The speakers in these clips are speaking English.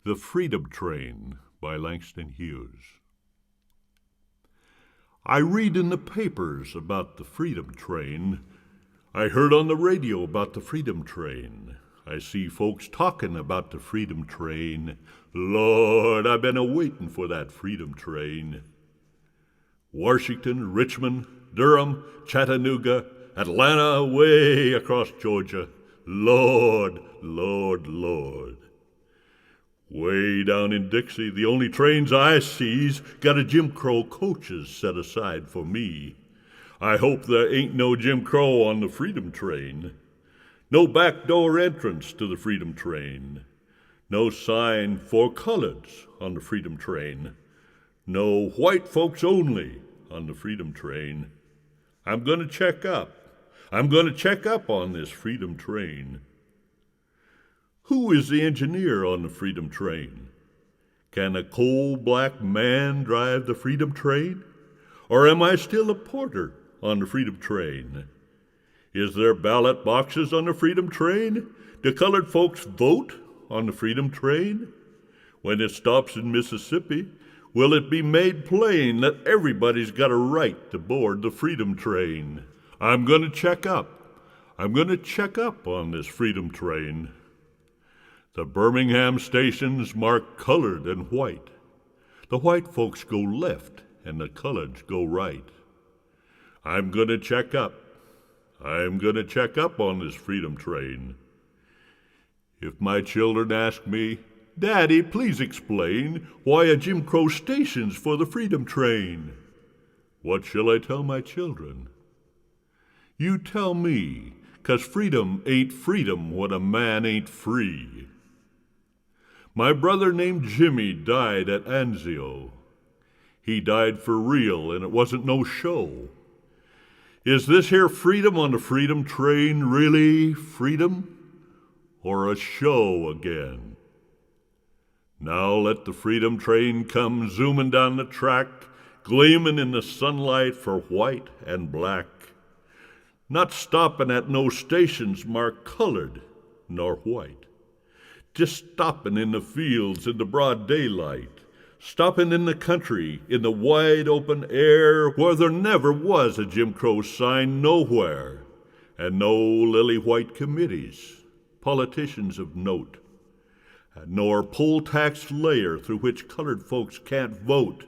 The Freedom Train by Langston Hughes. I read in the papers about the Freedom Train. I heard on the radio about the Freedom Train. I see folks talking about the Freedom Train. Lord, I've been a-waiting for that Freedom Train. Washington, Richmond, Durham, Chattanooga, Atlanta, way across Georgia. Lord, Lord, Lord. Way down in Dixie, the only trains I see's got a Jim Crow coaches set aside for me. I hope there ain't no Jim Crow on the Freedom Train. No backdoor entrance to the Freedom Train. No sign for coloreds on the Freedom Train. No white folks only on the Freedom Train. I'm going to check up. I'm going to check up on this Freedom Train. Who is the engineer on the Freedom Train? Can a coal-black man drive the Freedom Train? Or am I still a porter on the Freedom Train? Is there ballot boxes on the Freedom Train? Do colored folks vote on the Freedom Train? When it stops in Mississippi, will it be made plain that everybody's got a right to board the Freedom Train? I'm going to check up. I'm going to check up on this Freedom Train. The Birmingham stations mark colored and white. The white folks go left and the coloreds go right. I'm going to check up. I'm going to check up on this Freedom Train. If my children ask me, Daddy, please explain why a Jim Crow station's for the Freedom Train, what shall I tell my children? You tell me, 'cause freedom ain't freedom when a man ain't free. My brother named Jimmy died at Anzio. He died for real, and it wasn't no show. Is this here freedom on the Freedom Train really freedom, or a show again? Now let the Freedom Train come zooming down the track, gleaming in the sunlight for white and black. Not stopping at no stations marked colored nor white. Just stopping in the fields in the broad daylight, stopping in the country in the wide open air where there never was a Jim Crow sign nowhere, and no lily-white committees, politicians of note, nor poll tax layer through which colored folks can't vote,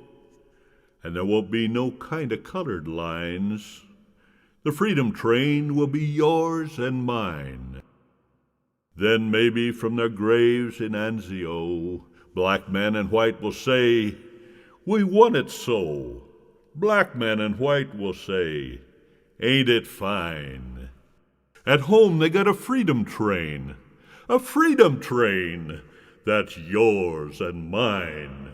and there won't be no kind of colored lines. The Freedom Train will be yours and mine. Then maybe from their graves in Anzio, black man and white will say, we want it so. Black man and white will say, ain't it fine? At home they got a Freedom Train that's yours and mine.